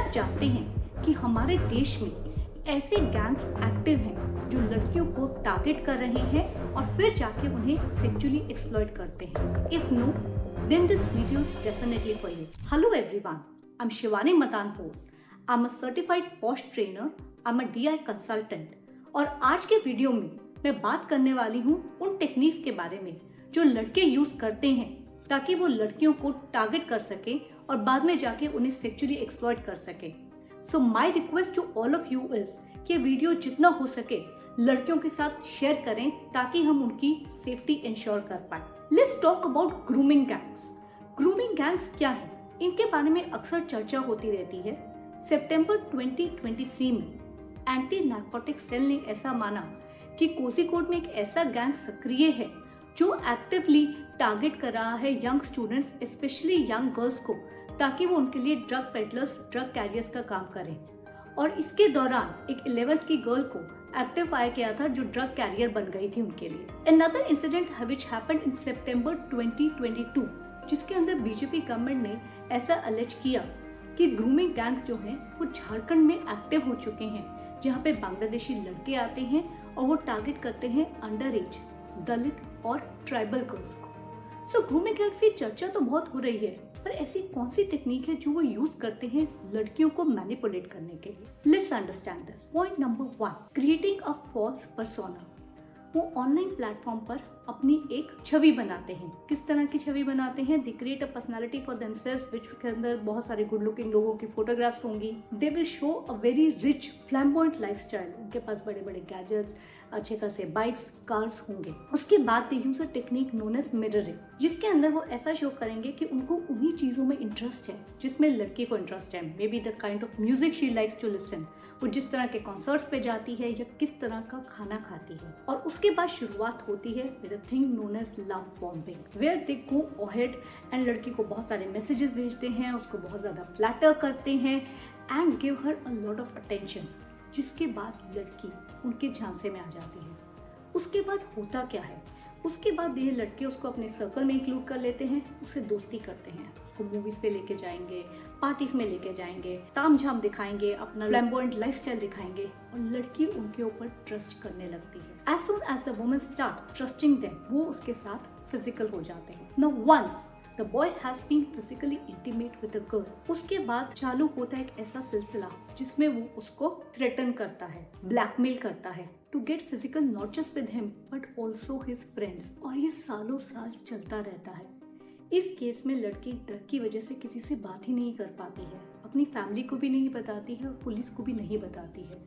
आप जानते हैं कि हमारे देश में ऐसे गैंग्स एक्टिव हैं जो लड़कियों को टारगेट कर रहे हैं और फिर जाके उन्हें सेक्सुअली एक्सप्लॉइट करते हैं? If no, then this video is definitely for you. Hello everyone, I'm Shivani Matanpose. I'm a certified posh trainer, I'm a DI consultant और आज के वीडियो में मैं बात करने वाली हूँ उन टेक्निक्स के बारे में जो लड़के यूज करते हैं ताकि वो लड़कियों को टारगेट कर सके और बाद में जाके उन्हें सेक्सुअली एक्सप्लॉइट कर सके। So my request to all of you is कि वीडियो जितना हो सके लड़कियों के साथ शेयर करें ताकि हम उनकी सेफ्टी इंश्योर कर पाए। Let's talk about grooming gangs. Grooming gangs क्या है, इनके बारे में अक्सर चर्चा होती रहती है। सितंबर 2023 में एंटी नार्कोटिक सेल ने ऐसा माना कि कोझिकोड में एक ऐसा गैंग सक्रिय है जो एक्टिवली टारगेट कर रहा है young students, specially young girls को, ताकि वो उनके लिए ड्रग पेडलर्स, ड्रग कैरियर्स का काम करें। और इसके दौरान एक 11th की गर्ल को एक्टिव पाया गया था जो ड्रग कैरियर बन गई थी उनके लिए। Another incident which happened in September 2022, जिसके अंदर बीजेपी गवर्नमेंट ने ऐसा अलेज किया कि ग्रूमिंग गैंग्स जो हैं वो झारखंड में एक्टिव हो चुके हैं, जहाँ पे बांग्लादेशी लड़के आते हैं और वो टारगेट करते हैं अंडर एज दलित और ट्राइबल गर्ल्स को। सो ग्रूमिंग गैंग्स की चर्चा तो बहुत हो रही है, पर ऐसी कौन सी टेक्निक है जो वो यूज करते हैं लड़कियों को मैनिपुलेट करने के लिए? Let's understand this. Point number 1, creating a false persona. वो ऑनलाइन प्लेटफॉर्म पर अपनी एक छवि बनाते हैं। किस तरह की छवि बनाते हैं? They create a personality for themselves which के अंदर बहुत सारे गुड लुकिंग लोगों की फोटोग्राफ्स होंगी। They will show a very rich flamboyant lifestyle. उनके पास बड़े बड़े गैजेट्स, अच्छे खासे बाइक्स, कार्स होंगे। उसके बाद they use a technique known as mirroring, जिसके अंदर वो ऐसा शो करेंगे कि उनको उन्हीं चीजों में इंटरेस्ट है जिसमें लड़की को इंटरेस्ट है। May be the kind of music she likes to listen, वो जिस तरह के कॉन्सर्ट्स पे जाती है या किस तरह का खाना खाती है। और उसके बाद शुरुआत होती है with a thing known as love bombing, where they go ahead and लड़की को बहुत सारे मैसेजेस भेजते हैं, उसको बहुत ज्यादा फ्लैटर करते हैं and give her a lot of attention, जिसके बाद लड़की उनके झांसे में आ जाती है। उसके बाद होता क्या है? उसके बाद ये लड़के उसको अपने सर्कल में इंक्लूड कर लेते हैं, उससे दोस्ती करते हैं, उसको मूवीज पे लेके जाएंगे, पार्टीज में लेके जाएंगे, तामझाम दिखाएंगे, अपना फ्लैम्बॉयंट लाइफस्टाइल दिखाएंगे और लड़की उनके ऊपर ट्रस्ट करने लगती है। As soon as the woman starts trusting them, वो उसके साथ फिजिकल हो जाते हैं। Now once The boy has been physically intimate with the girl, उसके बाद चालू होता है एक ऐसा सिलसिला जिसमें वो उसको थ्रेटन करता है, ब्लैकमेल करता है to get physical not just with him but also his friends, और ये सालों साल चलता रहता है। इस केस में लड़की डर की वजह से किसी से बात ही नहीं कर पाती है, अपनी फैमिली को भी नहीं बताती है और पुलिस को भी नहीं बताती है।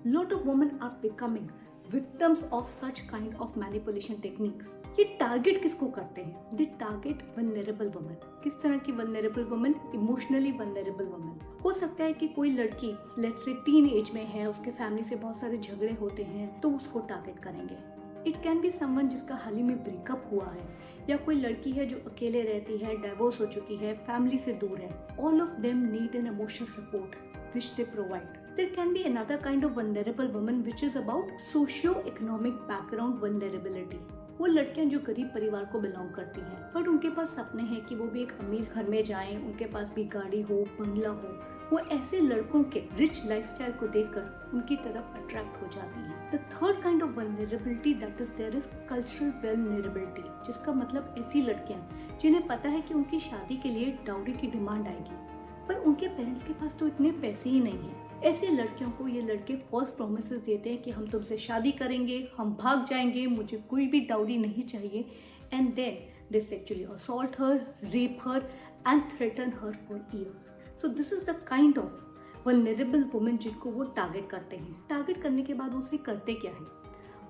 Lot of women are becoming victims of such kind of manipulation techniques. ये टारगेट किसको करते हैं? They target vulnerable women. किस तरह की vulnerable women? Emotionally vulnerable women. हो सकता है कि कोई लड़की let's say टीन एज में है, उसके फैमिली से बहुत सारे झगड़े होते हैं तो उसको टारगेट करेंगे। इट कैन बी समवन जिसका हाल ही में ब्रेकअप हुआ है, या कोई लड़की है जो अकेले रहती है, डाइवोर्स हो चुकी है, फैमिली से दूर है। All of them need an emotional support which they provide. There can be another kind of vulnerable woman which is about socio-economic background vulnerability. वो लड़कियां जो गरीब परिवार को बिलोंग करती हैं, बट उनके पास सपने हैं कि वो भी एक अमीर घर में जाएं, उनके पास भी गाड़ी हो, बंगला हो। वो ऐसे लड़कों के रिच लाइफस्टाइल को देखकर उनकी तरफ अट्रैक्ट हो जाती हैं। The third kind of vulnerability that is there is cultural vulnerability, जिसका मतलब ऐसी लड़कियां जिन्हें पता है कि उनकी शादी के लिए डाउरी की डिमांड आएगी, पर उनके पेरेंट्स के पास तो इतने पैसे ही नहीं है। ऐसे लड़कियों को ये लड़के फॉल्स प्रोमिसेस देते हैं कि हम तुमसे शादी करेंगे, हम भाग जाएंगे, मुझे कोई भी डाउरी नहीं चाहिए, and then they sexually assault her, rape her and threaten her for years. So this is the kind of vulnerable women जिनको वो टारगेट करते हैं। टारगेट करने के बाद उसे करते क्या है?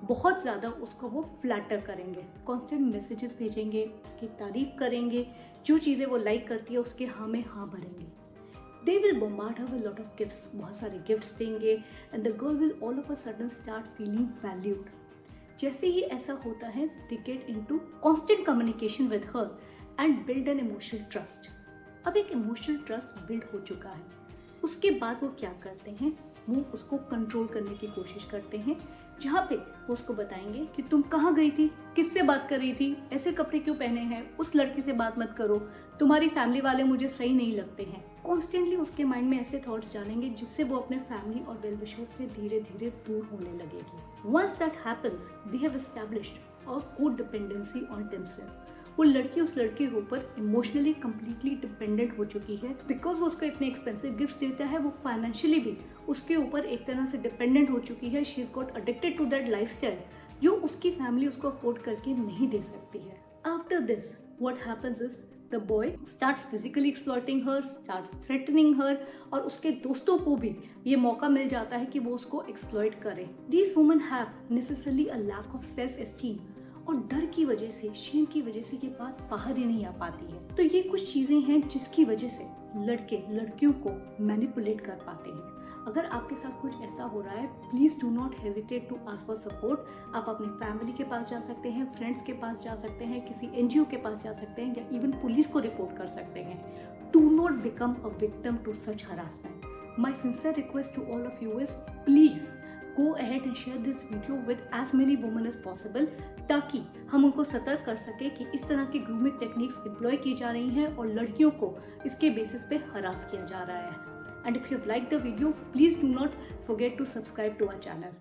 बहुत ज़्यादा उसको वो फ्लैटर करेंगे, कॉन्स्टेंट मैसेजेस भेजेंगे, उसकी तारीफ करेंगे, जो चीज़ें वो लाइक करती है उसके हाँ में हाँ भरेंगे। They will bombard her with lot of gifts, बहुत सारे गिफ्ट्स देंगे and the girl will all of a sudden start feeling valued. जैसे ही ऐसा होता है they get into constant communication with her and build an emotional trust. अब एक emotional trust build हो चुका है, उसके बाद वो क्या करते हैं, वो उसको कंट्रोल करने की कोशिश करते हैं, जहाँ पे वो उसको बताएंगे कि तुम कहाँ गई थी, किससे बात कर रही थी, ऐसे कपड़े क्यों पहने हैं, उस लड़की से बात मत करो, तुम्हारी फैमिली वाले मुझे सही नहीं लगते हैं। कॉन्स्टेंटली उसके माइंड में ऐसे थॉट्स डालेंगे जिससे वो अपने फैमिली और वेल विशर्स से धीरे धीरे दूर होने लगेगी। Once that happens, they have established a codependency on themself. वो लड़की उस लड़के के ऊपर इमोशनली कंप्लीटली डिपेंडेंट हो चुकी है। बिकॉज वो उसको इतने एक्सपेंसिव गिफ्ट्स देता है, वो फाइनेंशियली भी उसके ऊपर एक तरह से डिपेंडेंट हो चुकी है। She is got addicted to that lifestyle जो उसकी फैमिली उसको अफोर्ड करके नहीं दे सकती है। After this what happens is the boy starts physically exploiting her, starts threatening her, और उसके दोस्तों को भी ये मौका मिल जाता है कि वो उसको एक्सप्लॉइट करें। These women have necessarily a lack of self esteem, और डर की वजह से, शेम की वजह से ये बात बाहर ही नहीं आ पाती है। तो ये कुछ चीजें हैं जिसकी वजह से लड़के लड़कियों को मैनिपुलेट कर पाते हैं। अगर आपके साथ कुछ ऐसा हो रहा है, please do not hesitate to ask for support. आप अपनी फैमिली के पास जा सकते हैं, फ्रेंड्स के पास जा सकते हैं, किसी एनजीओ के पास जा सकते हैं, या इवन पुलिस को रिपोर्ट कर सकते हैं। Do not become a victim to such harassment. My sincere request to all of you is please go ahead and share this video with as many women as possible, ताकि हम उनको सतर्क कर सके कि इस तरह की ग्रूमिंग टेक्निक्स एम्प्लॉय की जा रही हैं और लड़कियों को इसके बेसिस पे हरास किया जा रहा है। And if you like the video, please do not forget to subscribe to our channel.